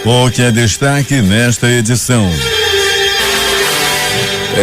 O que é destaque nesta edição?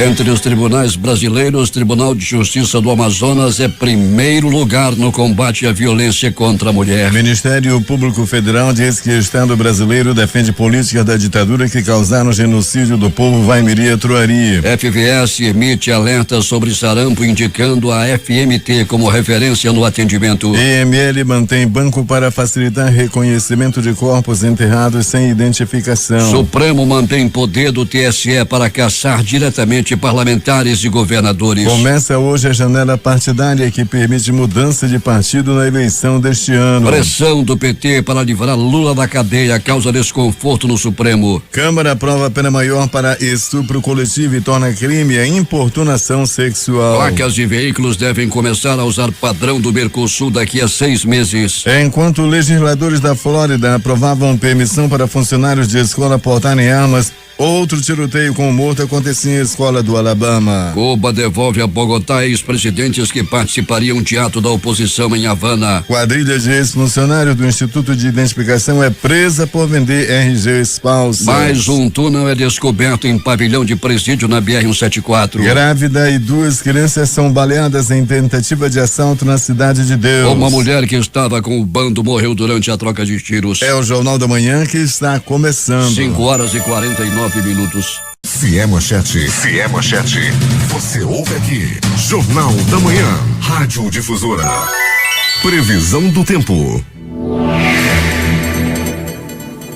Entre os tribunais brasileiros, o Tribunal de Justiça do Amazonas é primeiro lugar no combate à violência contra a mulher. O Ministério Público Federal diz que o Estado brasileiro defende políticas da ditadura que causaram o genocídio do povo Waimiri-Truari. FVS emite alerta sobre sarampo, indicando a FMT como referência no atendimento. EML mantém banco para facilitar reconhecimento de corpos enterrados sem identificação. Supremo mantém poder do TSE para caçar diretamente parlamentares e governadores. Começa hoje a janela partidária que permite mudança de partido na eleição deste ano. Pressão do PT para livrar Lula da cadeia causa desconforto no Supremo. Câmara aprova pena maior para estupro coletivo e torna crime a importunação sexual. Placas de veículos devem começar a usar padrão do Mercosul daqui a 6 meses. Enquanto legisladores da Flórida aprovavam permissão para funcionários de escola portarem armas, outro tiroteio com morto acontecia em escola do Alabama. Cuba devolve a Bogotá ex-presidentes que participariam de ato da oposição em Havana. Quadrilha de ex-funcionário do Instituto de Identificação é presa por vender RGs falsos. Mais um túnel é descoberto em pavilhão de presídio na BR-174. Grávida e 2 crianças são baleadas em tentativa de assalto na Cidade de Deus. Uma mulher que estava com o bando morreu durante a troca de tiros. É o Jornal da Manhã que está começando. 5h49. Se é manchete, você ouve aqui. Jornal da Manhã, Rádio Difusora. Previsão do tempo.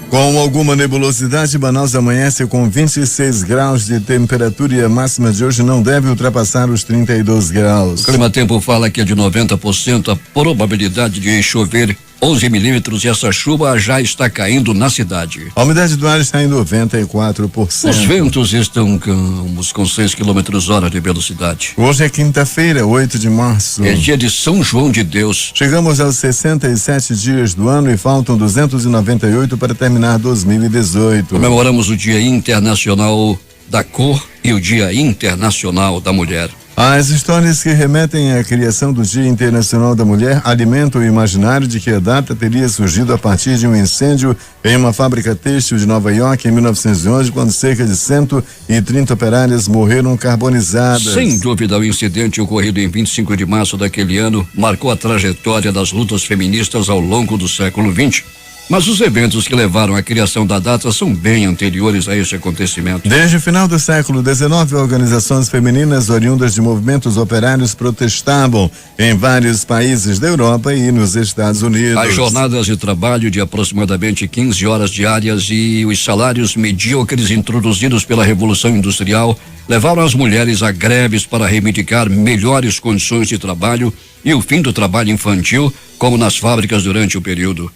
Com alguma nebulosidade, Manaus amanhece com 26 graus de temperatura e a máxima de hoje não deve ultrapassar os 32 graus. O Clima Tempo fala que é de 90% a probabilidade de chover 11 milímetros e essa chuva já está caindo na cidade. A umidade do ar está em 94%. Os ventos estão calmos com 6 km/h de velocidade. Hoje é quinta-feira, 8 de março. É dia de São João de Deus. Chegamos aos 67 dias do ano e faltam 298 para terminar 2018. Comemoramos o Dia Internacional da Cor e o Dia Internacional da Mulher. As histórias que remetem à criação do Dia Internacional da Mulher alimentam o imaginário de que a data teria surgido a partir de um incêndio em uma fábrica têxtil de Nova York em 1911, quando cerca de 130 operárias morreram carbonizadas. Sem dúvida, o incidente ocorrido em 25 de março daquele ano marcou a trajetória das lutas feministas ao longo do século XX. Mas os eventos que levaram à criação da data são bem anteriores a este acontecimento. Desde o final do século XIX, organizações femininas oriundas de movimentos operários protestavam em vários países da Europa e nos Estados Unidos. As jornadas de trabalho de aproximadamente 15 horas diárias e os salários medíocres introduzidos pela Revolução Industrial levaram as mulheres a greves para reivindicar melhores condições de trabalho e o fim do trabalho infantil, como nas fábricas durante o período.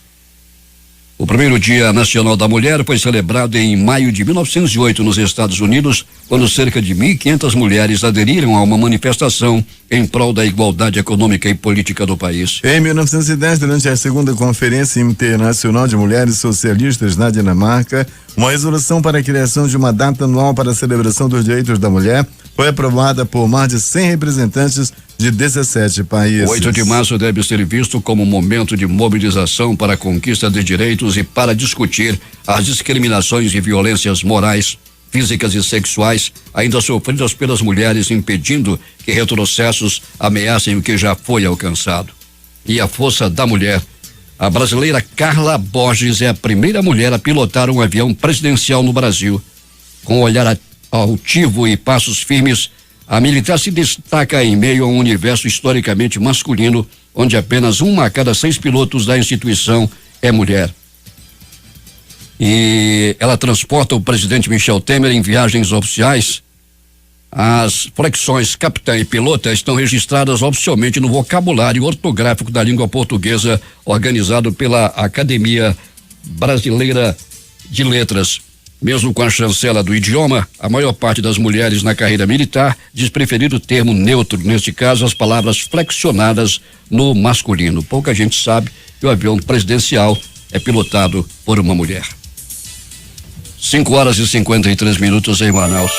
O primeiro Dia Nacional da Mulher foi celebrado em maio de 1908 nos Estados Unidos, quando cerca de 1.500 mulheres aderiram a uma manifestação em prol da igualdade econômica e política do país. Em 1910, durante a segunda Conferência Internacional de Mulheres Socialistas na Dinamarca, uma resolução para a criação de uma data anual para a celebração dos direitos da mulher foi aprovada por mais de 100 representantes de 17 países. 8 de março deve ser visto como um momento de mobilização para a conquista de direitos e para discutir as discriminações e violências morais, físicas e sexuais ainda sofridas pelas mulheres, impedindo que retrocessos ameacem o que já foi alcançado. E a força da mulher. A brasileira Carla Borges é a primeira mulher a pilotar um avião presidencial no Brasil. Com um olhar altivo e passos firmes, a militar se destaca em meio a um universo historicamente masculino, onde apenas 1 a cada 6 pilotos da instituição é mulher. E ela transporta o presidente Michel Temer em viagens oficiais. As flexões capitã e pilota estão registradas oficialmente no vocabulário ortográfico da língua portuguesa, organizado pela Academia Brasileira de Letras. Mesmo com a chancela do idioma, a maior parte das mulheres na carreira militar diz preferir o termo neutro, neste caso as palavras flexionadas no masculino. Pouca gente sabe que o avião presidencial é pilotado por uma mulher. 5h53 em Manaus.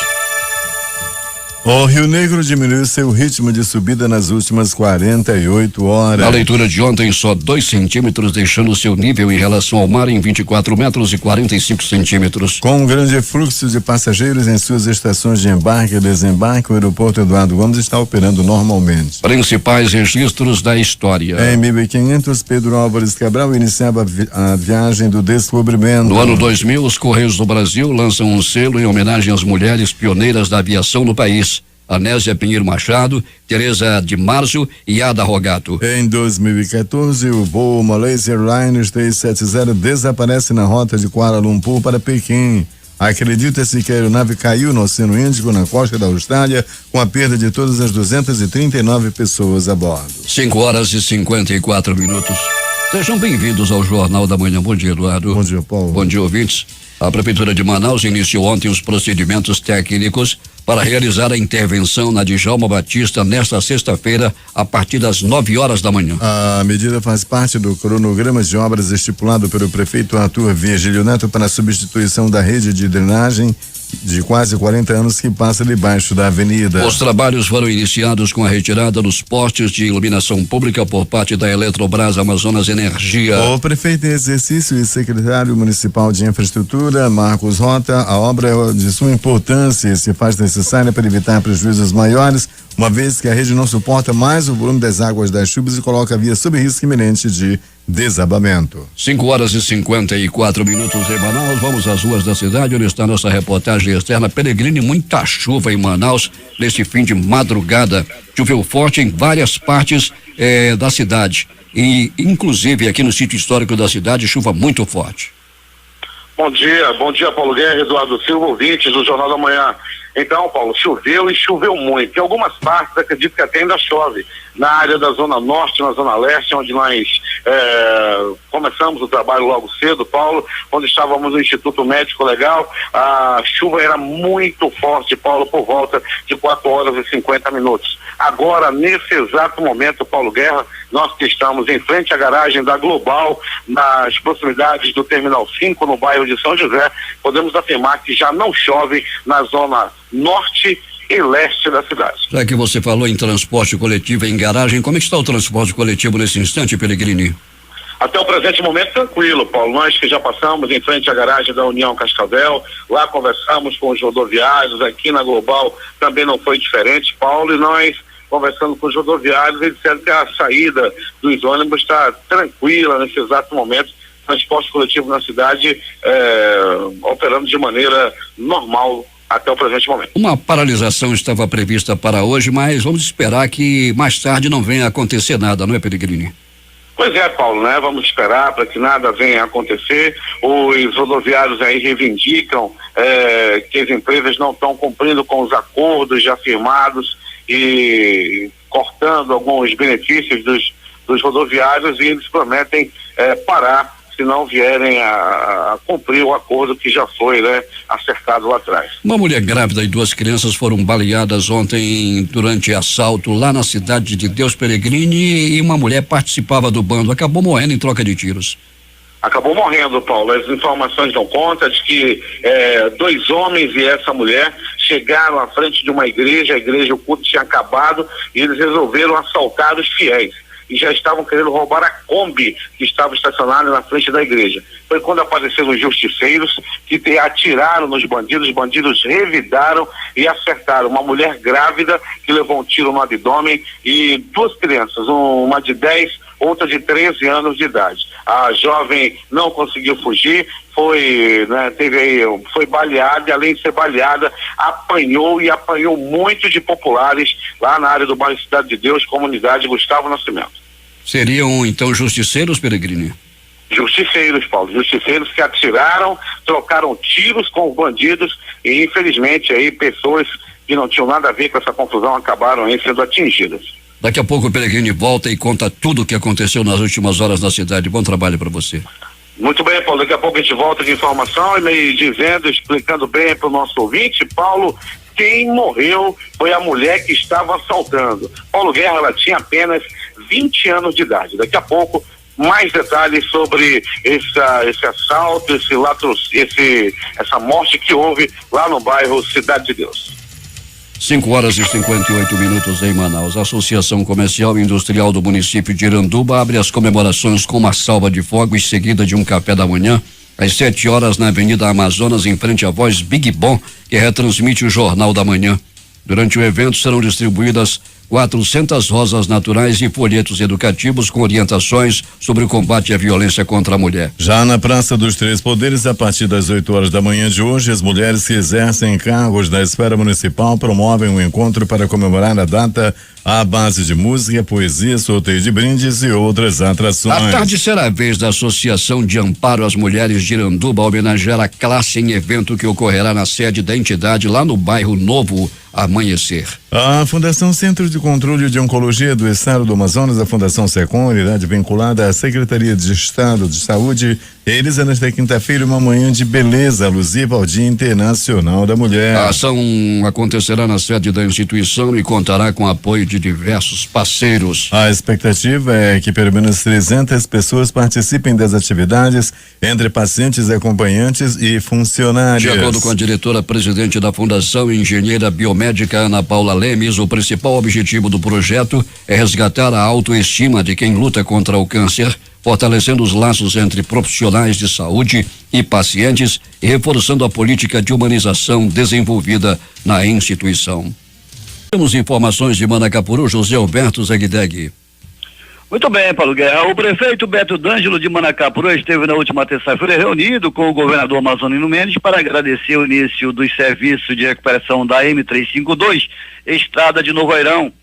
O Rio Negro diminuiu seu ritmo de subida nas últimas 48 horas. Na leitura de ontem, só 2 centímetros, deixando seu nível em relação ao mar em 24 metros e 45 centímetros. Com um grande fluxo de passageiros em suas estações de embarque e desembarque, o aeroporto Eduardo Gomes está operando normalmente. Principais registros da história. Em 1500, Pedro Álvares Cabral iniciava a viagem do descobrimento. No ano 2000, os Correios do Brasil lançam um selo em homenagem às mulheres pioneiras da aviação no país. Anésia Pinheiro Machado, Tereza de Marzo e Ada Rogato. Em 2014, o voo Malaysia Airlines 370 desaparece na rota de Kuala Lumpur para Pequim. Acredita-se que a aeronave caiu no Oceano Índico, na costa da Austrália, com a perda de todas as 239 pessoas a bordo. 5h54. Sejam bem-vindos ao Jornal da Manhã. Bom dia, Eduardo. Bom dia, Paulo. Bom dia, ouvintes. A Prefeitura de Manaus iniciou ontem os procedimentos técnicos para realizar a intervenção na Djalma Batista nesta sexta-feira, a partir das 9 horas da manhã. A medida faz parte do cronograma de obras estipulado pelo prefeito Arthur Virgílio Neto para a substituição da rede de drenagem de quase 40 anos que passa debaixo da avenida. Os trabalhos foram iniciados com a retirada dos postes de iluminação pública por parte da Eletrobras Amazonas Energia. O prefeito em exercício e secretário municipal de infraestrutura, Marcos Rota, a obra é de suma importância e se faz necessária para evitar prejuízos maiores, uma vez que a rede não suporta mais o volume das águas das chuvas e coloca a via sob risco iminente de desabamento. 5h54 em Manaus. Vamos às ruas da cidade, onde está nossa reportagem externa. Peregrine, muita chuva em Manaus neste fim de madrugada. Choveu forte em várias partes da cidade e inclusive aqui no sítio histórico da cidade, chuva muito forte. Bom dia Paulo Guerra, Eduardo Silva, ouvintes do Jornal da Manhã. Então, Paulo, choveu e choveu muito. Em algumas partes, acredito que até ainda chove. Na área da Zona Norte, na Zona Leste, onde nós começamos o trabalho logo cedo, Paulo, onde estávamos no Instituto Médico Legal, a chuva era muito forte, Paulo, por volta de 4h50. Agora, nesse exato momento, Paulo Guerra, nós que estamos em frente à garagem da Global, nas proximidades do Terminal 5, no bairro de São José, podemos afirmar que já não chove na Zona Norte e Leste da cidade. Já que você falou em transporte coletivo em garagem, como é que está o transporte coletivo nesse instante, Peregrini? Até o presente momento, tranquilo, Paulo. Nós que já passamos em frente à garagem da União Cascavel, lá conversamos com os rodoviários, aqui na Global também não foi diferente, Paulo, e nós conversando com os rodoviários, eles disseram que a saída dos ônibus está tranquila nesse exato momento, transporte coletivo na cidade operando de maneira normal até o presente momento. Uma paralisação estava prevista para hoje, mas vamos esperar que mais tarde não venha a acontecer nada, não é, Peregrini? Pois é, Paulo, né? Vamos esperar para que nada venha a acontecer. Os rodoviários aí reivindicam que as empresas não estão cumprindo com os acordos já firmados e cortando alguns benefícios dos rodoviários, e eles prometem parar se não vierem a cumprir o acordo que já foi, né, acertado lá atrás. Uma mulher grávida e 2 crianças foram baleadas ontem durante assalto lá na cidade de Deus Peregrini, e uma mulher participava do bando, acabou morrendo em troca de tiros. Acabou morrendo, Paulo. As informações dão conta de que 2 homens e essa mulher chegaram à frente de uma igreja, a igreja, o culto tinha acabado, e eles resolveram assaltar os fiéis. E já estavam querendo roubar a Kombi que estava estacionada na frente da igreja. Foi quando apareceram os justiceiros que atiraram nos bandidos, os bandidos revidaram e acertaram uma mulher grávida que levou um tiro no abdômen e 2 crianças, uma de 10, outra de 13 anos de idade. A jovem não conseguiu fugir, foi baleada, e além de ser baleada, apanhou muito de populares lá na área do bairro Cidade de Deus, comunidade Gustavo Nascimento. Seriam então justiceiros, Peregrini? Justiceiros, Paulo, justiceiros que atiraram, trocaram tiros com os bandidos e infelizmente aí pessoas que não tinham nada a ver com essa confusão acabaram aí sendo atingidas. Daqui a pouco o Peregrini volta e conta tudo o que aconteceu nas últimas horas na cidade. Bom trabalho para você. Muito bem, Paulo, daqui a pouco a gente volta de informação e me dizendo, explicando bem para o nosso ouvinte, Paulo, quem morreu foi a mulher que estava assaltando. Paulo Guerra, ela tinha apenas 20 anos de idade. Daqui a pouco, mais detalhes sobre esse assalto, essa morte que houve lá no bairro Cidade de Deus. 5h58 em Manaus. A Associação Comercial e Industrial do município de Iranduba abre as comemorações com uma salva de fogos seguida de um café da manhã às 7h na Avenida Amazonas, em frente à Voz Big Bom, que retransmite o Jornal da Manhã. Durante o evento serão distribuídas 400 rosas naturais e folhetos educativos com orientações sobre o combate à violência contra a mulher. Já na Praça dos Três Poderes, a partir das 8h da manhã de hoje, as mulheres que exercem cargos da esfera municipal promovem um encontro para comemorar a data à base de música, poesia, sorteio de brindes e outras atrações. À tarde será a vez da Associação de Amparo às Mulheres de Iranduba homenagear a classe em evento que ocorrerá na sede da entidade lá no bairro Novo Amanhecer. A Fundação Centro de Controle de Oncologia do Estado do Amazonas, a Fundação SECOM, unidade vinculada à Secretaria de Estado de Saúde, realiza nesta quinta-feira uma manhã de beleza alusiva ao Dia Internacional da Mulher. A ação acontecerá na sede da instituição e contará com apoio de diversos parceiros. A expectativa é que pelo menos 300 pessoas participem das atividades, entre pacientes, acompanhantes e funcionários. De acordo com a diretora-presidente da Fundação, engenheira biomédica Ana Paula Lemes, o principal objetivo do projeto é resgatar a autoestima de quem luta contra o câncer, fortalecendo os laços entre profissionais de saúde e pacientes e reforçando a política de humanização desenvolvida na instituição. Temos informações de Manacapuru, José Alberto Zegdeg. Muito bem, Paulo Guerra. O prefeito Beto D'Angelo de Manacapuru esteve na última terça-feira reunido com o governador Amazonino Mendes para agradecer o início dos serviços de recuperação da M352, Estrada de Novo Airão,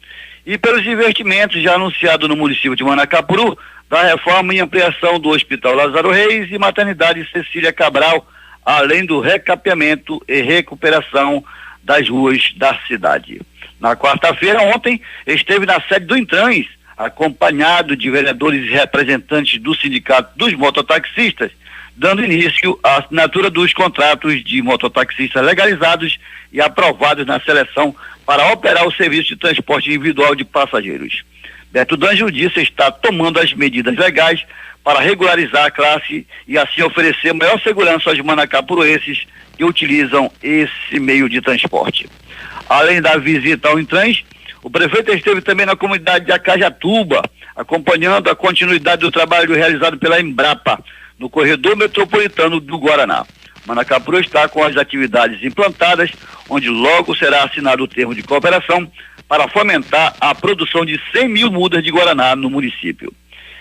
e pelos investimentos já anunciados no município de Manacapuru, da reforma e ampliação do Hospital Lázaro Reis e Maternidade Cecília Cabral, além do recapeamento e recuperação das ruas da cidade. Na quarta-feira, ontem, esteve na sede do Intrans, acompanhado de vereadores e representantes do Sindicato dos Mototaxistas, dando início à assinatura dos contratos de mototaxistas legalizados e aprovados na seleção para operar o serviço de transporte individual de passageiros. Beto D'Angelo disse estar tomando as medidas legais para regularizar a classe e assim oferecer maior segurança aos manacapuruenses que utilizam esse meio de transporte. Além da visita ao Intrans, o prefeito esteve também na comunidade de Acajatuba, acompanhando a continuidade do trabalho realizado pela Embrapa no corredor metropolitano do Guaraná. Manacapuru está com as atividades implantadas, onde logo será assinado o termo de cooperação para fomentar a produção de 100 mil mudas de Guaraná no município.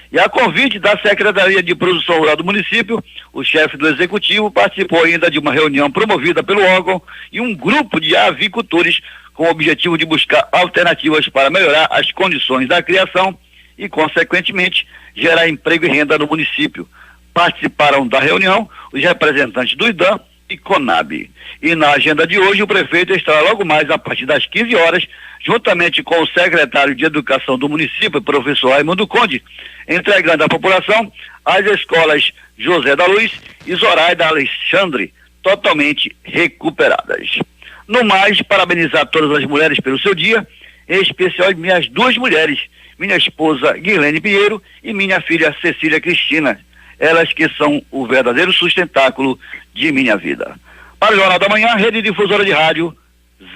E a convite da Secretaria de Produção Rural do município, o chefe do executivo participou ainda de uma reunião promovida pelo órgão e um grupo de avicultores com o objetivo de buscar alternativas para melhorar as condições da criação e, consequentemente, gerar emprego e renda no município. Participaram da reunião os representantes do IDAM e CONAB. E na agenda de hoje, o prefeito estará logo mais a partir das 15 horas, juntamente com o secretário de Educação do município, professor Raimundo Conde, entregando à população as escolas José da Luz e Zoraida Alexandre, totalmente recuperadas. No mais, parabenizar todas as mulheres pelo seu dia, em especial as minhas duas mulheres, minha esposa Guilene Pinheiro e minha filha Cecília Cristina, elas que são o verdadeiro sustentáculo de minha vida. Para o Jornal da Manhã, Rede Difusora de Rádio,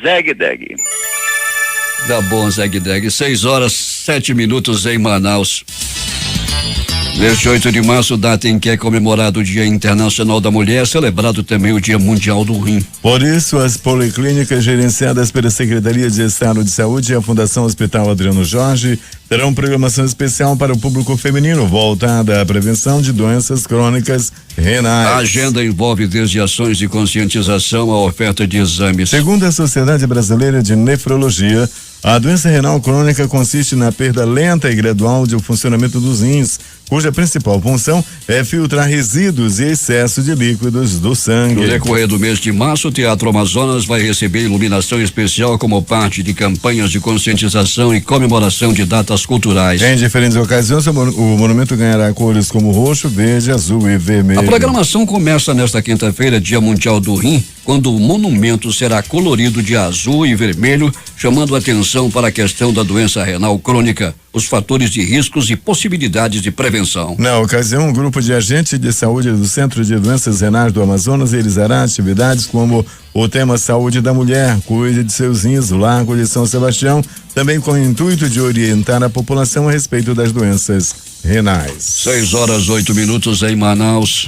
Zegdeg. Tá bom, Zegdeg. 6h07 em Manaus. Neste 8 de março, data em que é comemorado o Dia Internacional da Mulher, celebrado também o Dia Mundial do Rim. Por isso, as policlínicas gerenciadas pela Secretaria de Estado de Saúde e a Fundação Hospital Adriano Jorge terão programação especial para o público feminino, voltada à prevenção de doenças crônicas renais. A agenda envolve desde ações de conscientização à oferta de exames. Segundo a Sociedade Brasileira de Nefrologia, a doença renal crônica consiste na perda lenta e gradual do funcionamento dos rins, cuja principal função é filtrar resíduos e excesso de líquidos do sangue. No decorrer do mês de março, o Teatro Amazonas vai receber iluminação especial como parte de campanhas de conscientização e comemoração de datas culturais. Em diferentes ocasiões, o monumento ganhará cores como roxo, verde, azul e vermelho. A programação começa nesta quinta-feira, Dia Mundial do Rim, quando o monumento será colorido de azul e vermelho, chamando a atenção atenção para a questão da doença renal crônica, os fatores de riscos e possibilidades de prevenção. Na ocasião, um grupo de agentes de saúde do Centro de Doenças Renais do Amazonas realizará atividades como o tema Saúde da Mulher, cuide de seus rins, Largo de São Sebastião, também com o intuito de orientar a população a respeito das doenças renais. 6:08 em Manaus.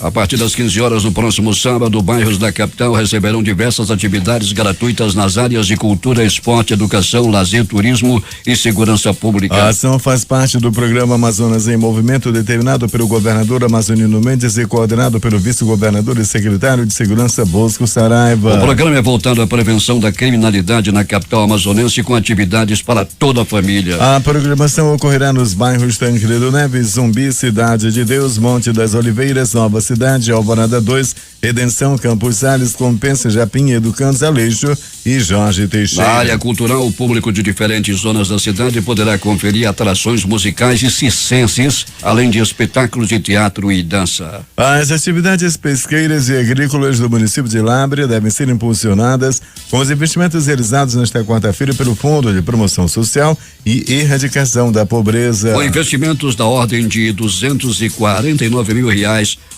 A partir das 15 horas do próximo sábado, bairros da capital receberão diversas atividades gratuitas nas áreas de cultura, esporte, educação, lazer, turismo e segurança pública. A ação faz parte do programa Amazonas em Movimento, determinado pelo governador Amazonino Mendes e coordenado pelo vice-governador e secretário de Segurança Bosco Saraiva. O programa é voltado à prevenção da criminalidade na capital amazonense com atividades para toda a família. A programação ocorrerá nos bairros Tancredo Neves, Zumbi, Cidade de Deus, Monte das Oliveiras, Nova Cidade, Alvorada 2, Redenção, Campos Sales, Compensa, Japim, Educandos, Aleixo e Jorge Teixeira. Na área cultural, o público de diferentes zonas da cidade poderá conferir atrações musicais e circenses, além de espetáculos de teatro e dança. As atividades pesqueiras e agrícolas do município de Lábrea devem ser impulsionadas com os investimentos realizados nesta quarta-feira pelo Fundo de Promoção Social e Erradicação da Pobreza. Com investimentos da ordem de R$249 mil,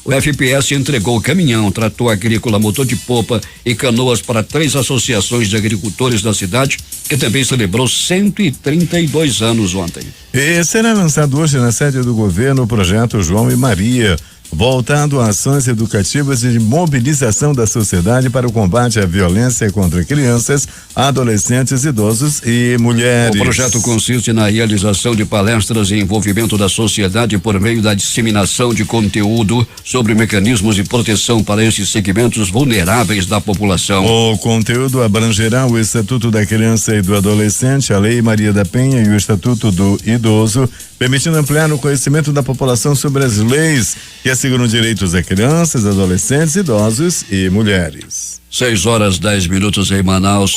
o FPS entregou caminhão, trator agrícola, motor de popa e canoas para 3 associações de agricultores da cidade, que também celebrou 132 anos ontem. E será lançado hoje na sede do governo o projeto João e Maria, voltado a ações educativas e de mobilização da sociedade para o combate à violência contra crianças, adolescentes, idosos e mulheres. O projeto consiste na realização de palestras e envolvimento da sociedade por meio da disseminação de conteúdo sobre mecanismos de proteção para esses segmentos vulneráveis da população. O conteúdo abrangerá o Estatuto da Criança e do Adolescente, a Lei Maria da Penha e o Estatuto do Idoso, permitindo ampliar o conhecimento da população sobre as leis que asseguram direitos a crianças, adolescentes, idosos e mulheres. 6:10 em Manaus.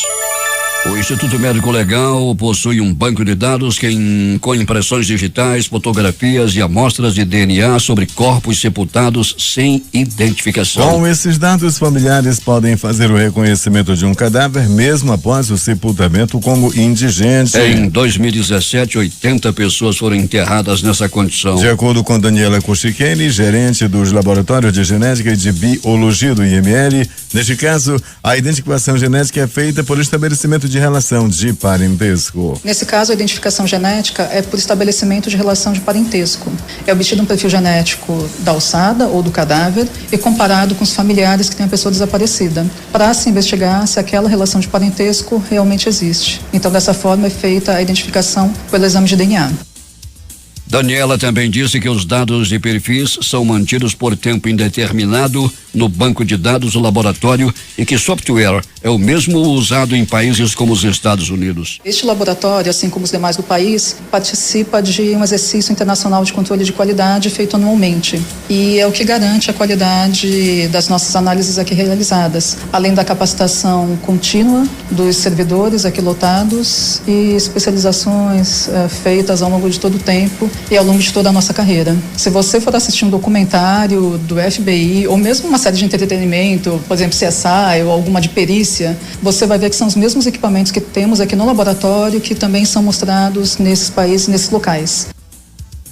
O Instituto Médico Legal possui um banco de dados com impressões digitais, fotografias e amostras de DNA sobre corpos sepultados sem identificação. Com esses dados, familiares podem fazer o reconhecimento de um cadáver mesmo após o sepultamento como indigente. Em 2017, 80 pessoas foram enterradas nessa condição. De acordo com Daniela Cuchiqueni, gerente dos laboratórios de genética e de biologia do IML, neste caso, a identificação genética é feita por estabelecimento de relação de parentesco. Nesse caso, a identificação genética é por estabelecimento de relação de parentesco. É obtido um perfil genético da alçada ou do cadáver e comparado com os familiares que têm a pessoa desaparecida, para se investigar se aquela relação de parentesco realmente existe. Então, dessa forma, é feita a identificação pelo exame de DNA. Daniela também disse que os dados de perfis são mantidos por tempo indeterminado no banco de dados do laboratório e que software é o mesmo usado em países como os Estados Unidos. Este laboratório, assim como os demais do país, participa de um exercício internacional de controle de qualidade feito anualmente e é o que garante a qualidade das nossas análises aqui realizadas, além da capacitação contínua dos servidores aqui lotados e especializações feitas ao longo de todo o tempo e ao longo de toda a nossa carreira. Se você for assistir um documentário do FBI ou mesmo uma série de entretenimento, por exemplo, CSI ou alguma de perícia, você vai ver que são os mesmos equipamentos que temos aqui no laboratório que também são mostrados nesses países, nesses locais.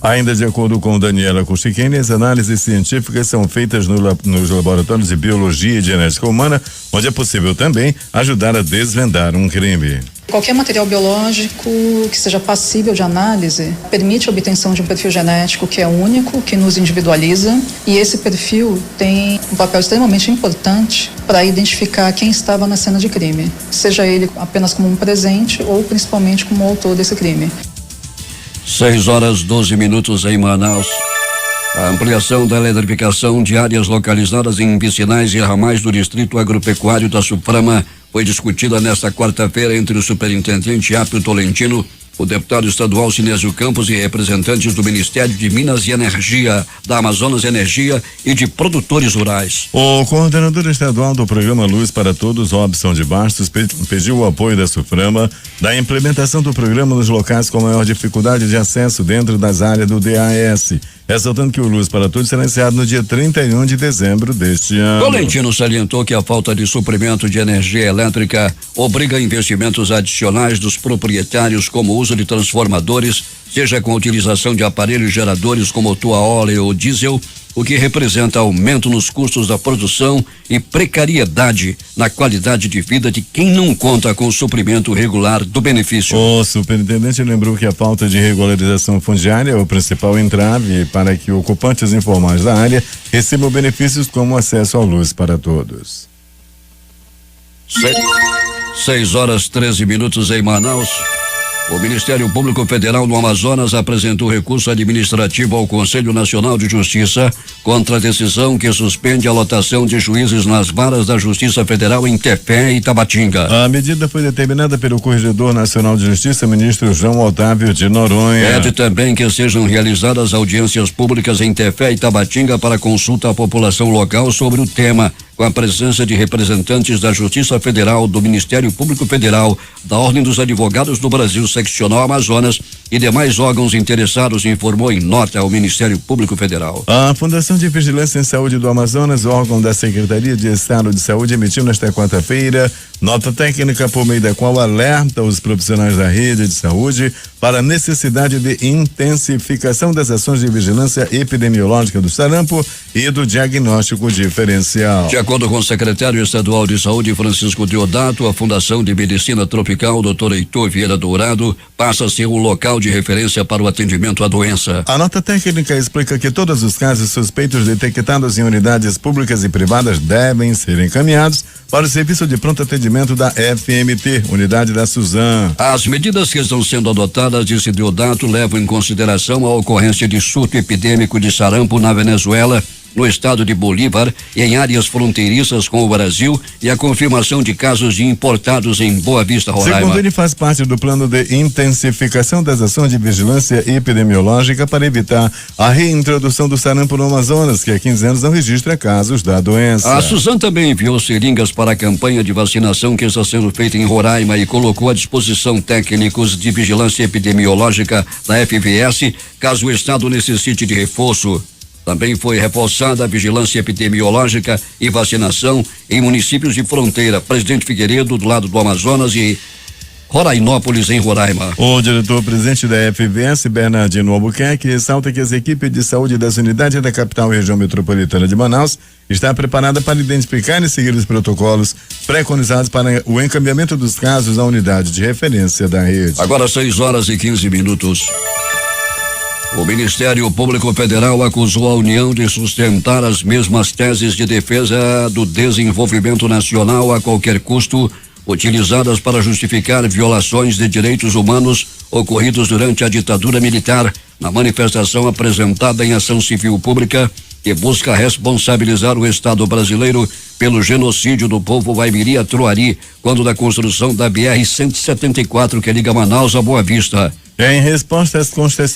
Ainda de acordo com Daniela Cuchiqueni, as análises científicas são feitas nos laboratórios de biologia e genética humana, onde é possível também ajudar a desvendar um crime. Qualquer material biológico que seja passível de análise permite a obtenção de um perfil genético que é único, que nos individualiza, e esse perfil tem um papel extremamente importante para identificar quem estava na cena de crime, seja ele apenas como um presente ou principalmente como o autor desse crime. 6:12 em Manaus. A ampliação da eletrificação de áreas localizadas em vicinais e ramais do Distrito Agropecuário da Suprama foi discutida nesta quarta-feira entre o superintendente Apio Tolentino O deputado estadual Sinésio Campos e representantes do Ministério de Minas e Energia, da Amazonas Energia e de produtores rurais. O coordenador estadual do programa Luz para Todos, Robson de Bastos, pediu o apoio da SUFRAMA da implementação do programa nos locais com maior dificuldade de acesso dentro das áreas do DAS, ressaltando que o Luz para Todos será iniciado no dia 31 de dezembro deste ano. Tolentino salientou que a falta de suprimento de energia elétrica obriga investimentos adicionais dos proprietários, como o uso de transformadores, seja com a utilização de aparelhos geradores com motor a óleo ou diesel, o que representa aumento nos custos da produção e precariedade na qualidade de vida de quem não conta com o suprimento regular do benefício. O superintendente lembrou que a falta de regularização fundiária é o principal entrave para que ocupantes informais da área recebam benefícios como acesso à luz para todos. 6h13 em Manaus. O Ministério Público Federal do Amazonas apresentou recurso administrativo ao Conselho Nacional de Justiça contra a decisão que suspende a lotação de juízes nas varas da Justiça Federal em Tefé e Tabatinga. A medida foi determinada pelo Corregedor Nacional de Justiça, ministro João Otávio de Noronha. Pede também que sejam realizadas audiências públicas em Tefé e Tabatinga para consulta à população local sobre o tema, com a presença de representantes da Justiça Federal, do Ministério Público Federal, da Ordem dos Advogados do Brasil, Seccional Amazonas e demais órgãos interessados, informou em nota ao Ministério Público Federal. A Fundação de Vigilância em Saúde do Amazonas, órgão da Secretaria de Estado de Saúde, emitiu nesta quarta-feira nota técnica por meio da qual alerta os profissionais da rede de saúde para a necessidade de intensificação das ações de vigilância epidemiológica do sarampo e do diagnóstico diferencial. De acordo com o secretário estadual de Saúde, Francisco Deodato, a Fundação de Medicina Tropical, Dr. Heitor Vieira Dourado, passa a ser um local de referência para o atendimento à doença. A nota técnica explica que todos os casos suspeitos detectados em unidades públicas e privadas devem ser encaminhados para o serviço de pronto atendimento da FMT, unidade da Suzan. As medidas que estão sendo adotadas, disse Deodato, levam em consideração a ocorrência de surto epidêmico de sarampo na Venezuela, no estado de Bolívar e em áreas fronteiriças com o Brasil, e a confirmação de casos de importados em Boa Vista, Roraima. Segundo ele, faz parte do plano de intensificação das ações de vigilância epidemiológica para evitar a reintrodução do sarampo no Amazonas, que há 15 anos não registra casos da doença. A Suzan também enviou seringas para a campanha de vacinação que está sendo feita em Roraima e colocou à disposição técnicos de vigilância epidemiológica da FVS, caso o estado necessite de reforço. Também foi reforçada a vigilância epidemiológica e vacinação em municípios de fronteira, Presidente Figueiredo, do lado do Amazonas, e Rorainópolis, em Roraima. O diretor-presidente da FVS, Bernardino Albuquerque, ressalta que as equipes de saúde das unidades da capital e região metropolitana de Manaus está preparada para identificar e seguir os protocolos preconizados para o encaminhamento dos casos à unidade de referência da rede. Agora 6h15. O Ministério Público Federal acusou a União de sustentar as mesmas teses de defesa do desenvolvimento nacional a qualquer custo, utilizadas para justificar violações de direitos humanos ocorridos durante a ditadura militar, na manifestação apresentada em ação civil pública que busca responsabilizar o Estado brasileiro pelo genocídio do povo Waimiri-Troari, quando da construção da BR-174 que liga Manaus a Boa Vista. Em resposta às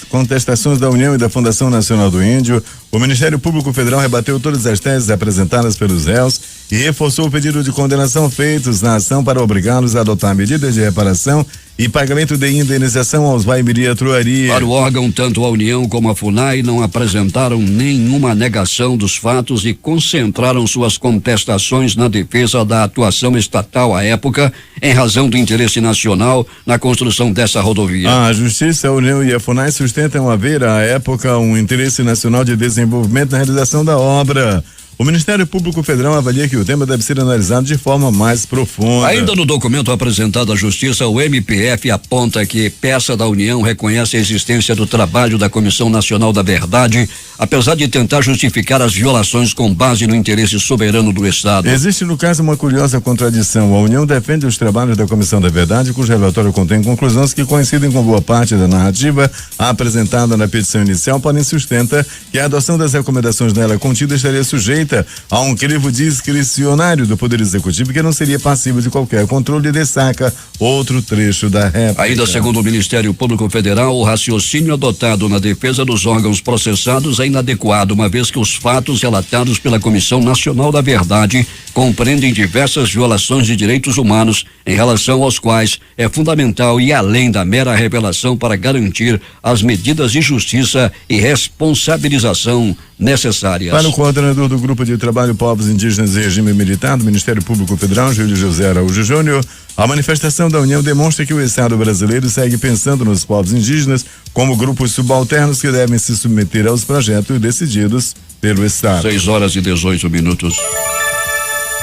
contestações da União e da Fundação Nacional do Índio, o Ministério Público Federal rebateu todas as teses apresentadas pelos réus e reforçou o pedido de condenação feitos na ação para obrigá-los a adotar medidas de reparação e pagamento de indenização aos Waimiri-Troari. Para o órgão, tanto a União como a FUNAI não apresentaram nenhuma negação dos fatos e concentraram suas contestações na defesa da atuação estatal à época, em razão do interesse nacional na construção dessa rodovia. A Justiça, a União e a FUNAI sustentam haver à época um interesse nacional de desenvolvimento na realização da obra. O Ministério Público Federal avalia que o tema deve ser analisado de forma mais profunda. Ainda no documento apresentado à Justiça, o MPF aponta que peça da União reconhece a existência do trabalho da Comissão Nacional da Verdade, apesar de tentar justificar as violações com base no interesse soberano do Estado. Existe, no caso, uma curiosa contradição. A União defende os trabalhos da Comissão da Verdade, cujo relatório contém conclusões que coincidem com boa parte da narrativa apresentada na petição inicial, porém sustenta que a adoção das recomendações nela contidas estaria sujeita limita a um crivo discricionário do Poder Executivo que não seria passível de qualquer controle e destaca outro trecho da réplica. Ainda segundo o Ministério Público Federal, o raciocínio adotado na defesa dos órgãos processados é inadequado, uma vez que os fatos relatados pela Comissão Nacional da Verdade compreendem diversas violações de direitos humanos em relação aos quais é fundamental ir além da mera revelação para garantir as medidas de justiça e responsabilização necessárias. Para o coordenador do Grupo de Trabalho Povos Indígenas e Regime Militar do Ministério Público Federal, Júlio José Araújo Júnior, a manifestação da União demonstra que o Estado brasileiro segue pensando nos povos indígenas como grupos subalternos que devem se submeter aos projetos decididos pelo Estado. 6:18.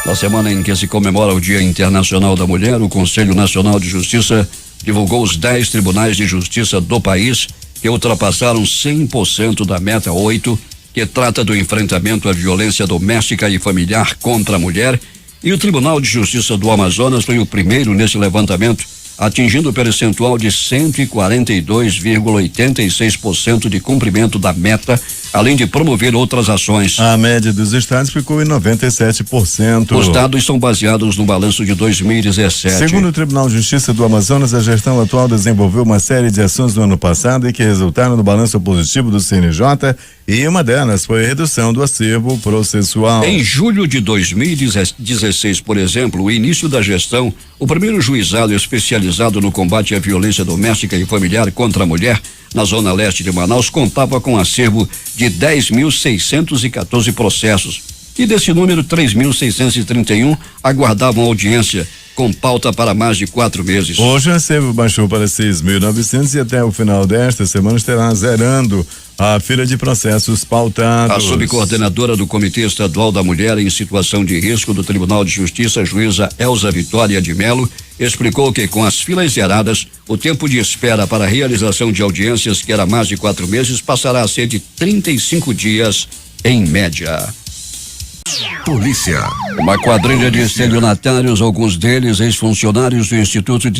Na semana em que se comemora o Dia Internacional da Mulher, o Conselho Nacional de Justiça divulgou os 10 tribunais de justiça do país que ultrapassaram 100% da meta 8, que trata do enfrentamento à violência doméstica e familiar contra a mulher, e o Tribunal de Justiça do Amazonas foi o primeiro nesse levantamento, atingindo o percentual de 142,86% de cumprimento da meta, além de promover outras ações. A média dos estados ficou em 97%. Os dados são baseados no balanço de 2017. Segundo o Tribunal de Justiça do Amazonas, a gestão atual desenvolveu uma série de ações no ano passado e que resultaram no balanço positivo do CNJ, e uma delas foi a redução do acervo processual. Em julho de 2016, por exemplo, o início da gestão, o primeiro juizado especializado no combate à violência doméstica e familiar contra a mulher na zona leste de Manaus contava com acervo de 10.614 processos, e desse número 3.631 aguardavam audiência com pauta para mais de 4 meses. Hoje o acervo baixou para 6.900 e até o final desta semana estará zerando a fila de processos pautados. A subcoordenadora do Comitê Estadual da Mulher em Situação de Risco do Tribunal de Justiça, juíza Elza Vitória de Melo, explicou que com as filas zeradas, o tempo de espera para a realização de audiências, que era mais de 4 meses, passará a ser de 35 dias em média. Polícia. Uma quadrilha de estelionatários, alguns deles ex-funcionários do Instituto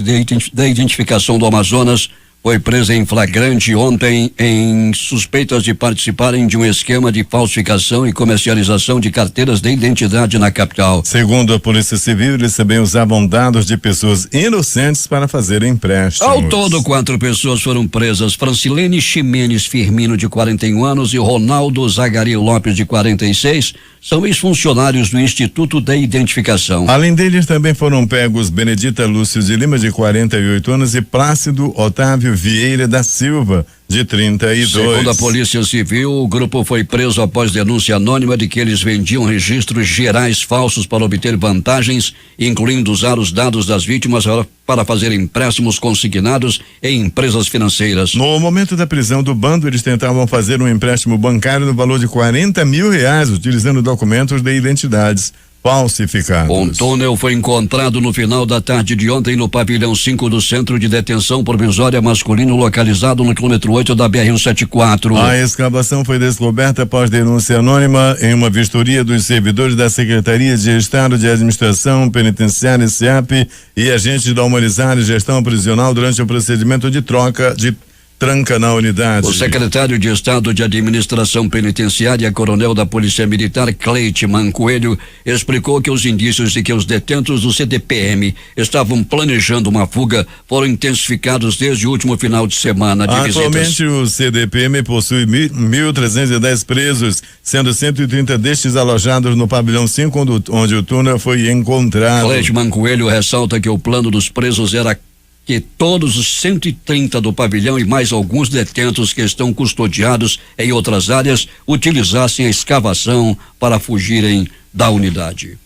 da Identificação do Amazonas, foi presa em flagrante ontem em suspeitas de participarem de um esquema de falsificação e comercialização de carteiras de identidade na capital. Segundo a Polícia Civil, eles também usavam dados de pessoas inocentes para fazer empréstimos. Ao todo, 4 pessoas foram presas: Francilene Ximenes Firmino, de 41 anos, e Ronaldo Zagari Lopes, de 46, são ex-funcionários do Instituto da Identificação. Além deles, também foram pegos Benedita Lúcio de Lima, de 48 anos, e Plácido Otávio Vieira da Silva, de 32. Segundo a Polícia Civil, o grupo foi preso após denúncia anônima de que eles vendiam registros gerais falsos para obter vantagens, incluindo usar os dados das vítimas para fazer empréstimos consignados em empresas financeiras. No momento da prisão do bando, eles tentavam fazer um empréstimo bancário no valor de R$40 mil, utilizando documentos de identidades falsificados. Um túnel foi encontrado no final da tarde de ontem no pavilhão 5 do Centro de Detenção Provisória Masculino, localizado no quilômetro 8 da BR-174. A escavação foi descoberta após denúncia anônima em uma vistoria dos servidores da Secretaria de Estado de Administração Penitenciária, SEAP, e agentes da Humanizar e Gestão Prisional durante o procedimento de troca de tranca na unidade. O secretário de Estado de Administração Penitenciária, coronel da Polícia Militar, Cleitman Coelho, explicou que os indícios de que os detentos do CDPM estavam planejando uma fuga foram intensificados desde o último final de semana de Atualmente, visitas. o CDPM possui 1.310 presos, sendo 130 destes alojados no pavilhão 5, onde o túnel foi encontrado. Cleitman Coelho ressalta que o plano dos presos era que todos os 130 do pavilhão e mais alguns detentos que estão custodiados em outras áreas utilizassem a escavação para fugirem da unidade.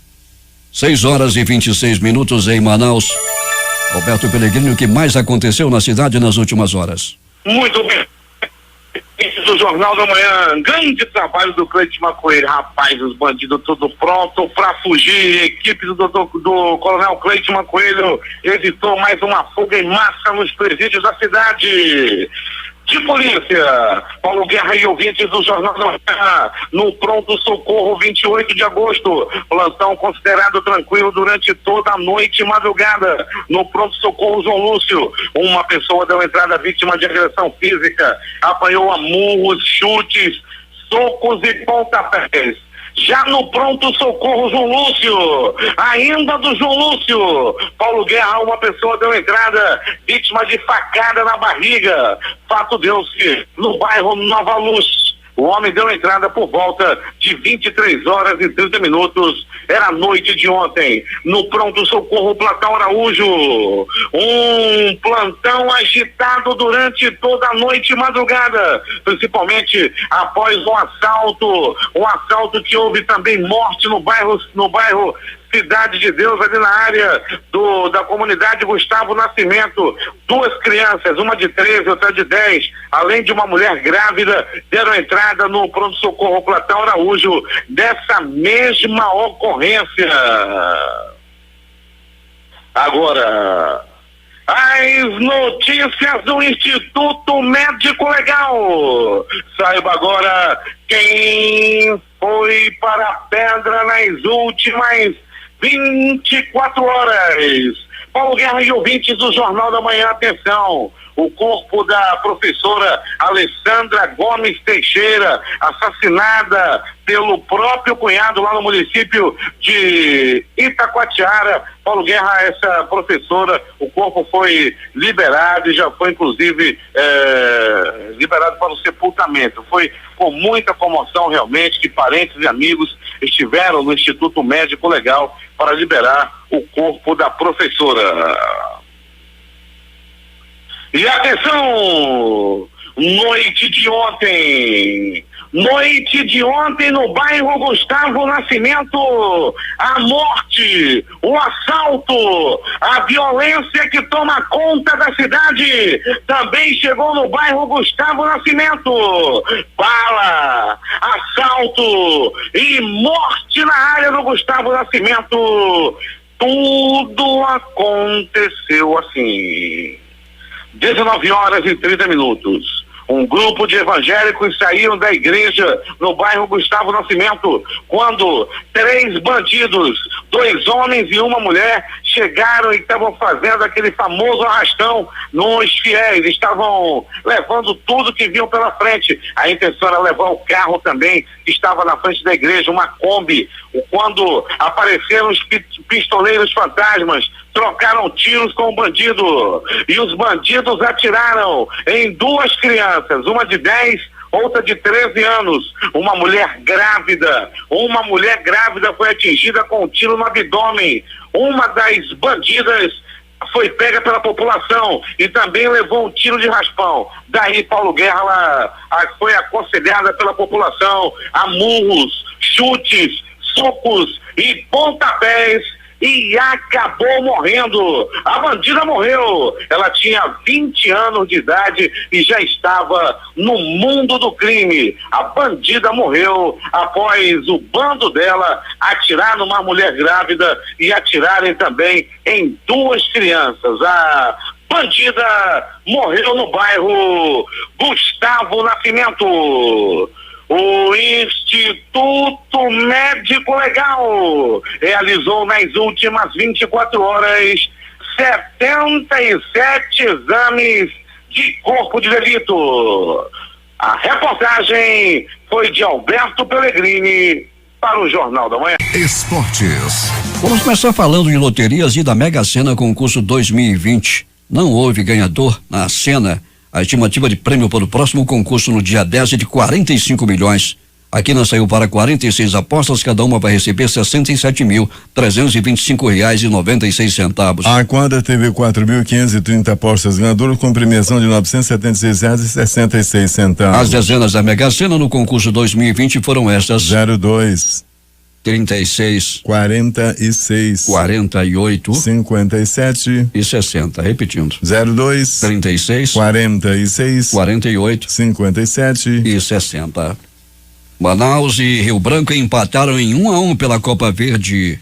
6:26 em Manaus. Roberto Pellegrini, o que mais aconteceu na cidade nas últimas horas? Muito bem. Do Jornal da Manhã, grande trabalho do Cleitman Coelho. Rapaz, os bandidos tudo pronto para fugir. Equipe do Coronel Cleitman Coelho evitou mais uma fuga em massa nos presídios da cidade. De polícia, Paulo Guerra e ouvintes do Jornal da Manhã, no Pronto Socorro, 28 de agosto, plantão considerado tranquilo durante toda a noite e madrugada. No Pronto Socorro João Lúcio, uma pessoa deu entrada vítima de agressão física, apanhou a murros, chutes, socos e pontapés. Já no pronto-socorro, João Lúcio, ainda do João Lúcio, Paulo Guerra, uma pessoa deu entrada, vítima de facada na barriga. Fato deu-se no bairro Nova Luz. O homem deu entrada por volta de 23 horas e 30 minutos. Era a noite de ontem, no pronto-socorro Platão Araújo. Um plantão agitado durante toda a noite e madrugada, principalmente após um assalto que houve também morte no bairro Cidade de Deus, ali na área da comunidade Gustavo Nascimento. 2 crianças, uma de 13, outra de 10, além de uma mulher grávida, deram entrada no pronto-socorro Platão Araújo dessa mesma ocorrência. Agora, as notícias do Instituto Médico Legal. Saiba agora quem foi para a pedra nas últimas 24 horas. Paulo Guerra e ouvintes do Jornal da Manhã, atenção. O corpo da professora Alessandra Gomes Teixeira, assassinada pelo próprio cunhado lá no município de Itacoatiara. Paulo Guerra, essa professora, o corpo foi liberado e já foi inclusive liberado para o sepultamento. Foi com muita comoção realmente que parentes e amigos estiveram no Instituto Médico Legal para liberar o corpo da professora. E atenção, noite de ontem no bairro Gustavo Nascimento, a morte, o assalto, a violência que toma conta da cidade também chegou no bairro Gustavo Nascimento. Bala, assalto e morte na área do Gustavo Nascimento. Tudo aconteceu assim. 19 horas e 30 minutos. Um grupo de evangélicos saíram da igreja no bairro Gustavo Nascimento quando 3 bandidos, 2 homens e uma mulher, chegaram e estavam fazendo aquele famoso arrastão nos fiéis. Estavam levando tudo que vinham pela frente. A intenção era levar o carro também que estava na frente da igreja, uma Kombi. Quando apareceram os pistoleiros fantasmas, trocaram tiros com o bandido e os bandidos atiraram em 2 crianças, uma de 10, outra de 13 anos. Uma mulher grávida foi atingida com um tiro no abdômen. Uma das bandidas foi pega pela população e também levou um tiro de raspão. Daí Paulo Guerra foi aconselhada pela população a murros, chutes, socos e pontapés e acabou morrendo. A bandida morreu. Ela tinha 20 anos de idade e já estava no mundo do crime. A bandida morreu após o bando dela atirar numa mulher grávida e atirarem também em 2 crianças. A bandida morreu no bairro Gustavo Nascimento. O Instituto Médico Legal realizou nas últimas 24 horas 77 exames de corpo de delito. A reportagem foi de Alberto Pellegrini para o Jornal da Manhã. Esportes. Vamos começar falando de loterias e da Mega Sena concurso 2020. Não houve ganhador na Sena. A estimativa de prêmio para o próximo concurso no dia 10 é de 45 milhões. A quina saiu para 46 apostas, cada uma vai receber R$67.325,96. A quadra teve 4.530 apostas ganhadoras com premiação de R$976,66. As dezenas da Mega Sena no concurso 2020 foram estas: 02, 36, 46, 48, 57 e 60. Repetindo: 02, 36, 46, 48, 57 e 60. Manaus e Rio Branco empataram em 1-1 pela Copa Verde,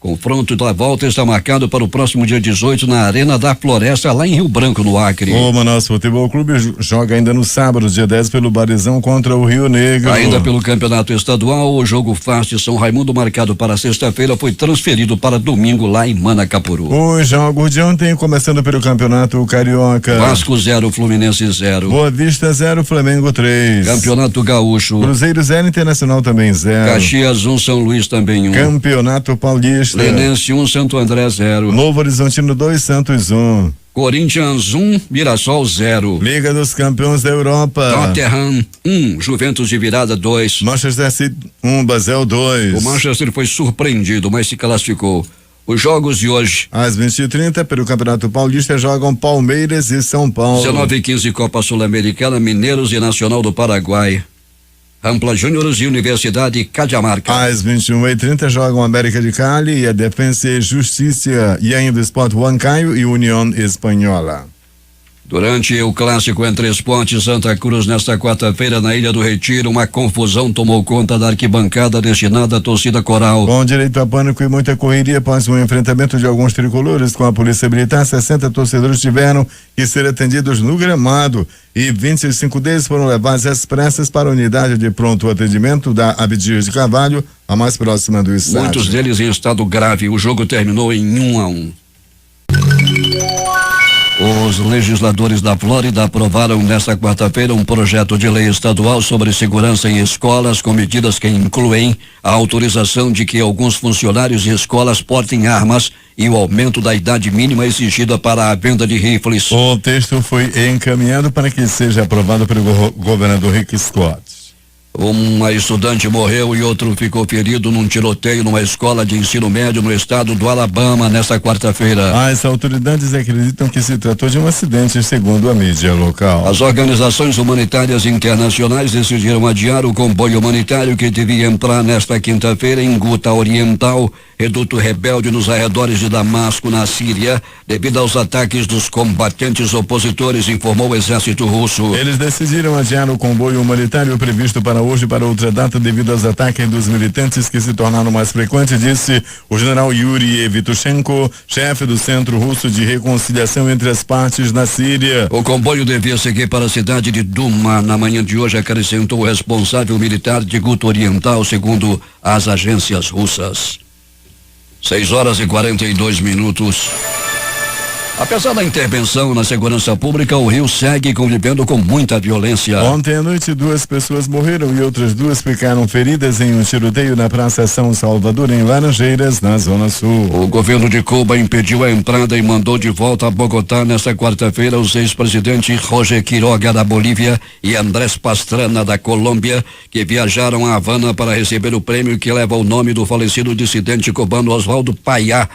Confronto da volta está marcado para o próximo dia 18 na Arena da Floresta, lá em Rio Branco, no Acre. O Manaus Futebol Clube joga ainda no sábado, dia 10, pelo Barizão contra o Rio Negro. Ainda pelo campeonato estadual, o jogo Fast São Raimundo, marcado para sexta-feira, foi transferido para domingo lá em Manacapuru. Os jogos de ontem, começando pelo campeonato carioca. Vasco 0, Fluminense 0. Boa Vista 0, Flamengo 3. Campeonato Gaúcho. Cruzeiro 0, Internacional também 0. Caxias 1, São Luís também 1. Campeonato Paulista. Lenense 1, Santo André 0. Novo Horizontino 2, Santos 1. Corinthians 1, Mirassol 0. Liga dos Campeões da Europa. Tottenham 1, Juventus de Virada 2. Manchester City 1, Basel 2. O Manchester foi surpreendido, mas se classificou. Os jogos de hoje. Às 20h30, pelo Campeonato Paulista, jogam Palmeiras e São Paulo. 19h15, Copa Sul-Americana, Mineiros e Nacional do Paraguai. Rampla Júniores e Universidade Cajamarca. Às 21h30 jogam América de Cali e a Defensa e Justiça, e ainda Sport Huancayo e União Espanhola. Durante o clássico entre Sport e Santa Cruz nesta quarta-feira na Ilha do Retiro, uma confusão tomou conta da arquibancada destinada à torcida coral. Com direito a pânico e muita correria após um enfrentamento de alguns tricolores com a polícia militar, 60 torcedores tiveram que ser atendidos no gramado e 25 deles foram levados às pressas para a unidade de pronto atendimento da Abdias de Carvalho, a mais próxima do estádio. Muitos deles em estado grave. O jogo terminou em 1-1. Os legisladores da Flórida aprovaram nesta quarta-feira um projeto de lei estadual sobre segurança em escolas com medidas que incluem a autorização de que alguns funcionários de escolas portem armas e o aumento da idade mínima exigida para a venda de rifles. O texto foi encaminhado para que seja aprovado pelo governador Rick Scott. Uma estudante morreu e outro ficou ferido num tiroteio numa escola de ensino médio no estado do Alabama nesta quarta-feira. As autoridades acreditam que se tratou de um acidente, segundo a mídia local. As organizações humanitárias internacionais decidiram adiar o comboio humanitário que devia entrar nesta quinta-feira em Guta Oriental, reduto rebelde nos arredores de Damasco, na Síria, devido aos ataques dos combatentes opositores, informou o exército russo. Eles decidiram adiar o comboio humanitário previsto para hoje para outra data devido aos ataques dos militantes que se tornaram mais frequentes, disse o general Yuri Evtushenko, chefe do Centro Russo de Reconciliação entre as Partes na Síria. O comboio devia seguir para a cidade de Duma na manhã de hoje, acrescentou o responsável militar de Guta Oriental, segundo as agências russas. 6h42. Apesar da intervenção na segurança pública, o Rio segue convivendo com muita violência. Ontem à noite, 2 pessoas morreram e outras 2 ficaram feridas em um tiroteio na Praça São Salvador, em Laranjeiras, na Zona Sul. O governo de Cuba impediu a entrada e mandou de volta a Bogotá nesta quarta-feira os ex-presidentes Roger Quiroga, da Bolívia, e Andrés Pastrana, da Colômbia, que viajaram a Havana para receber o prêmio que leva o nome do falecido dissidente cubano Oswaldo Payá.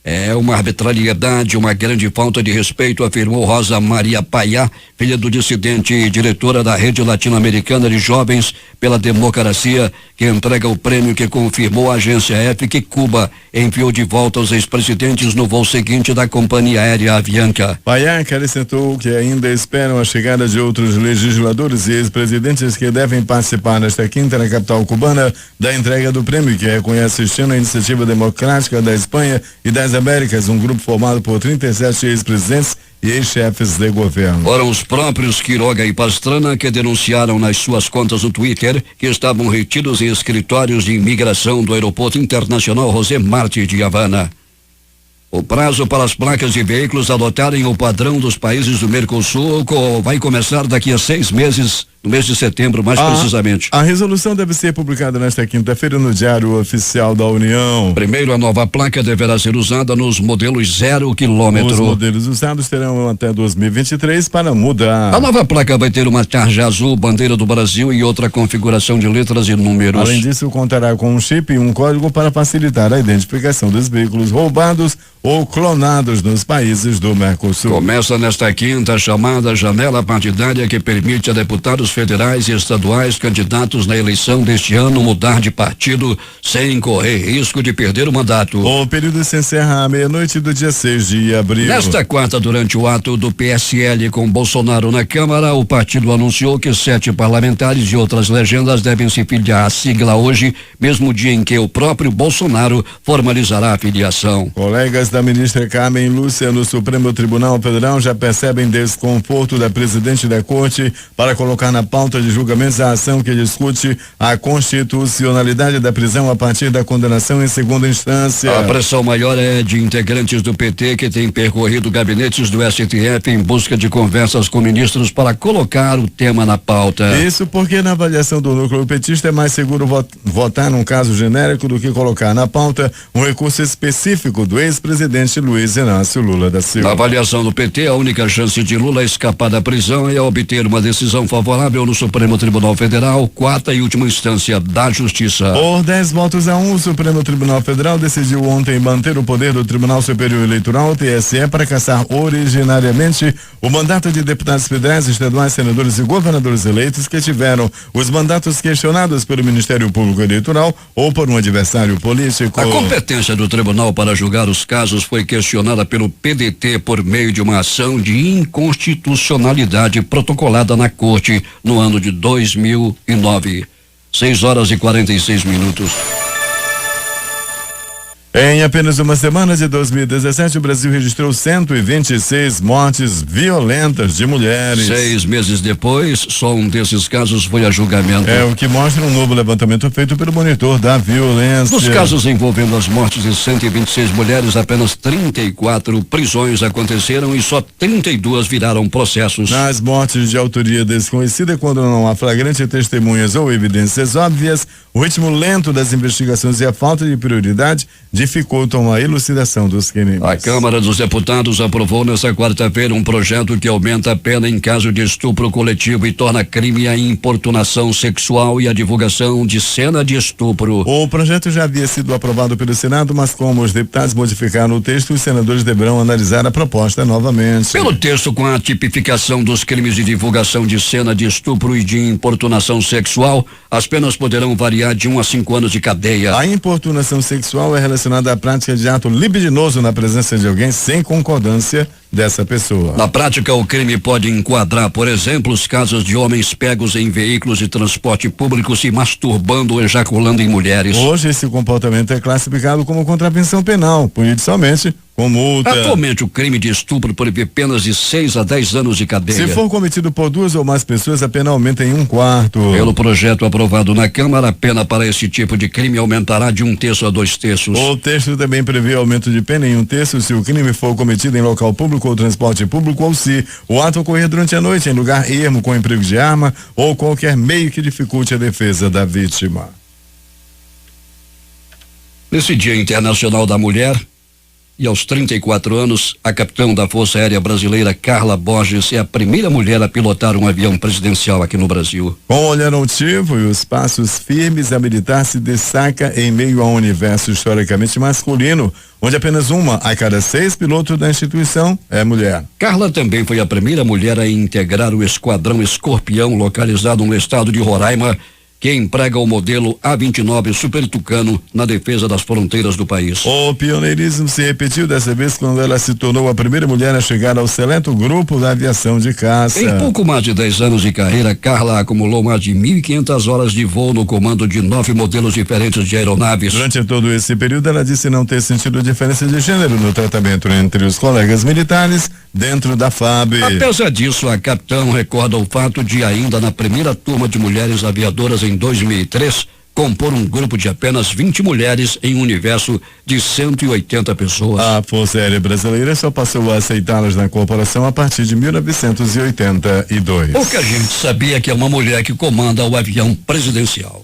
É uma arbitrariedade, uma grande falta de respeito, afirmou Rosa Maria Payá, filha do dissidente e diretora da Rede Latino-Americana de Jovens pela Democracia, que entrega o prêmio que confirmou a agência F que Cuba enviou de volta os ex-presidentes no voo seguinte da companhia aérea Avianca. Payá acrescentou que ainda esperam a chegada de outros legisladores e ex-presidentes que devem participar nesta quinta na capital cubana da entrega do prêmio, que reconhece este ano a Iniciativa Democrática da Espanha e das Américas, um grupo formado por 37 ex-presidentes e ex-chefes de governo. Foram os próprios Quiroga e Pastrana que denunciaram nas suas contas no Twitter que estavam retidos em escritórios de imigração do Aeroporto Internacional José Martí de Havana. O prazo para as placas de veículos adotarem o padrão dos países do Mercosul vai começar daqui a 6 meses, no mês de setembro, mais precisamente. A resolução deve ser publicada nesta quinta-feira no Diário Oficial da União. Primeiro, a nova placa deverá ser usada nos modelos 0 quilômetro. Os modelos usados terão até 2023 para mudar. A nova placa vai ter uma tarja azul, bandeira do Brasil e outra configuração de letras e números. Além disso, contará com um chip e um código para facilitar a identificação dos veículos roubados ou clonados nos países do Mercosul. Começa nesta quinta a chamada janela partidária que permite a deputados deputados federais e estaduais candidatos na eleição deste ano mudar de partido sem correr risco de perder o mandato. O período se encerra à meia-noite do dia 6 de abril. Nesta quarta, durante o ato do PSL com Bolsonaro na Câmara, o partido anunciou que 7 parlamentares de outras legendas devem se filiar à sigla hoje, mesmo dia em que o próprio Bolsonaro formalizará a filiação. Colegas da ministra Carmen Lúcia no Supremo Tribunal Federal já percebem desconforto da presidente da Corte para colocar na pauta de julgamentos a ação que discute a constitucionalidade da prisão a partir da condenação em segunda instância. A pressão maior é de integrantes do PT que têm percorrido gabinetes do STF em busca de conversas com ministros para colocar o tema na pauta. Isso porque na avaliação do núcleo petista é mais seguro votar num caso genérico do que colocar na pauta um recurso específico do ex-presidente Luiz Inácio Lula da Silva. Na avaliação do PT, a única chance de Lula escapar da prisão é obter uma decisão favorável no Supremo Tribunal Federal, quarta e última instância da Justiça. Por 10 votos a 1, o Supremo Tribunal Federal decidiu ontem manter o poder do Tribunal Superior Eleitoral, TSE, para cassar originariamente o mandato de deputados federais, estaduais, senadores e governadores eleitos que tiveram os mandatos questionados pelo Ministério Público Eleitoral ou por um adversário político. A competência do tribunal para julgar os casos foi questionada pelo PDT por meio de uma ação de inconstitucionalidade protocolada na Corte no ano de 2009. 6h46. Em apenas uma semana de 2017, o Brasil registrou 126 mortes violentas de mulheres. 6 meses depois, só um desses casos foi a julgamento. É o que mostra um novo levantamento feito pelo monitor da violência. Nos casos envolvendo as mortes de 126 mulheres, apenas 34 prisões aconteceram e só 32 viraram processos. Nas mortes de autoria desconhecida, quando não há flagrante testemunhas ou evidências óbvias, o ritmo lento das investigações e a falta de prioridade dificultam a elucidação dos crimes. A Câmara dos Deputados aprovou nesta quarta-feira um projeto que aumenta a pena em caso de estupro coletivo e torna crime a importunação sexual e a divulgação de cena de estupro. O projeto já havia sido aprovado pelo Senado, mas como os deputados modificaram o texto, os senadores deverão analisar a proposta novamente. Pelo texto, com a tipificação dos crimes de divulgação de cena de estupro e de importunação sexual, as penas poderão variar de 1 a 5 anos de cadeia. A importunação sexual é relacionada à prática de ato libidinoso na presença de alguém sem concordância dessa pessoa. Na prática, o crime pode enquadrar, por exemplo, os casos de homens pegos em veículos de transporte público se masturbando ou ejaculando em mulheres. Hoje, esse comportamento é classificado como contravenção penal, punido somente com multa. Atualmente, o crime de estupro prevê penas de 6 a 10 anos de cadeia. Se for cometido por 2 ou mais pessoas, a pena aumenta em 1/4. Pelo projeto aprovado na Câmara, a pena para esse tipo de crime aumentará de 1/3 a 2/3. O texto também prevê aumento de pena em 1/3 se o crime for cometido em local público ou transporte público ou se o ato ocorrer durante a noite em lugar ermo com emprego de arma ou qualquer meio que dificulte a defesa da vítima. Nesse Dia Internacional da Mulher, e aos 34 anos, a capitã da Força Aérea Brasileira, Carla Borges, é a primeira mulher a pilotar um avião presidencial aqui no Brasil. Com o olhar altivo e os passos firmes, a militar se destaca em meio a um universo historicamente masculino, onde apenas 1 a cada 6 pilotos da instituição é mulher. Carla também foi a primeira mulher a integrar o Esquadrão Escorpião, localizado no estado de Roraima, que emprega o modelo A-29 Super Tucano na defesa das fronteiras do país. O pioneirismo se repetiu dessa vez quando ela se tornou a primeira mulher a chegar ao seleto grupo da aviação de caça. Em pouco mais de 10 anos de carreira, Carla acumulou mais de 1.500 horas de voo no comando de 9 modelos diferentes de aeronaves. Durante todo esse período, ela disse não ter sentido diferença de gênero no tratamento entre os colegas militares dentro da FAB. Apesar disso, a capitã recorda o fato de ainda na primeira turma de mulheres aviadoras em 2003, compor um grupo de apenas 20 mulheres em um universo de 180 pessoas. A Força Aérea Brasileira só passou a aceitá-las na corporação a partir de 1982. Pouca gente sabia que é uma mulher que comanda o avião presidencial.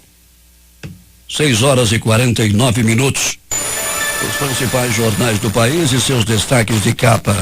6h49. Os principais jornais do país e seus destaques de capa.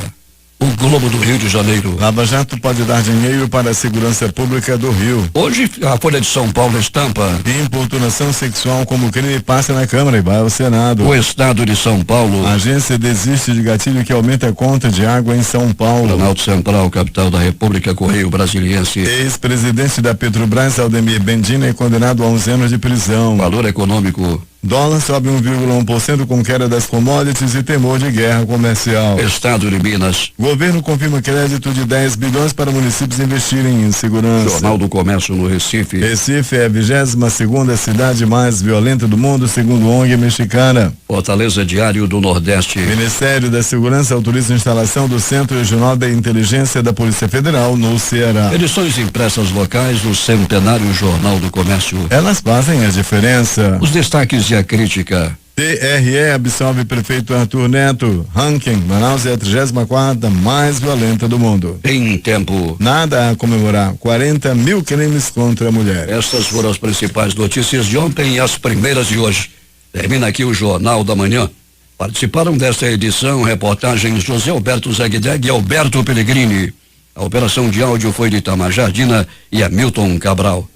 O Globo do Rio de Janeiro. Lava Jato pode dar dinheiro para a segurança pública do Rio. Hoje, a Folha de São Paulo estampa. Importunação sexual como crime passa na Câmara e vai ao Senado. O Estado de São Paulo. A agência desiste de gatilho que aumenta a conta de água em São Paulo. Planalto Central, capital da República, Correio Brasiliense. Ex-presidente da Petrobras, Aldemir Bendina, é condenado a 11 anos de prisão. Valor econômico. Dólar sobe 1,1% com queda das commodities e temor de guerra comercial. Estado de Minas. Governo confirma crédito de 10 bilhões para municípios investirem em segurança. Jornal do Comércio no Recife. Recife é a 22ª cidade mais violenta do mundo, segundo ONG mexicana. Fortaleza Diário do Nordeste. Ministério da Segurança autoriza a instalação do Centro Regional da Inteligência da Polícia Federal no Ceará. Edições impressas locais do Centenário Jornal do Comércio. Elas fazem a diferença. Os destaques e a crítica. TRE absolve prefeito Arthur Neto. Ranking, Manaus é a 34ª mais violenta do mundo. Em tempo. Nada a comemorar. 40 mil crimes contra a mulher. Estas foram as principais notícias de ontem e as primeiras de hoje. Termina aqui o Jornal da Manhã. Participaram desta edição reportagens José Alberto Zegdeg e Alberto Pellegrini. A operação de áudio foi de Itamar Jardina e Hamilton Cabral.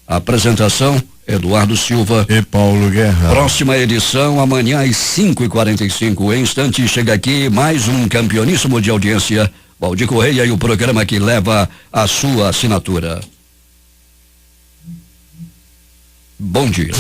A apresentação, Eduardo Silva e Paulo Guerra. Próxima edição amanhã às 5h45. Em instante chega aqui mais um campeoníssimo de audiência. Valdir Correia e o programa que leva a sua assinatura. Bom dia.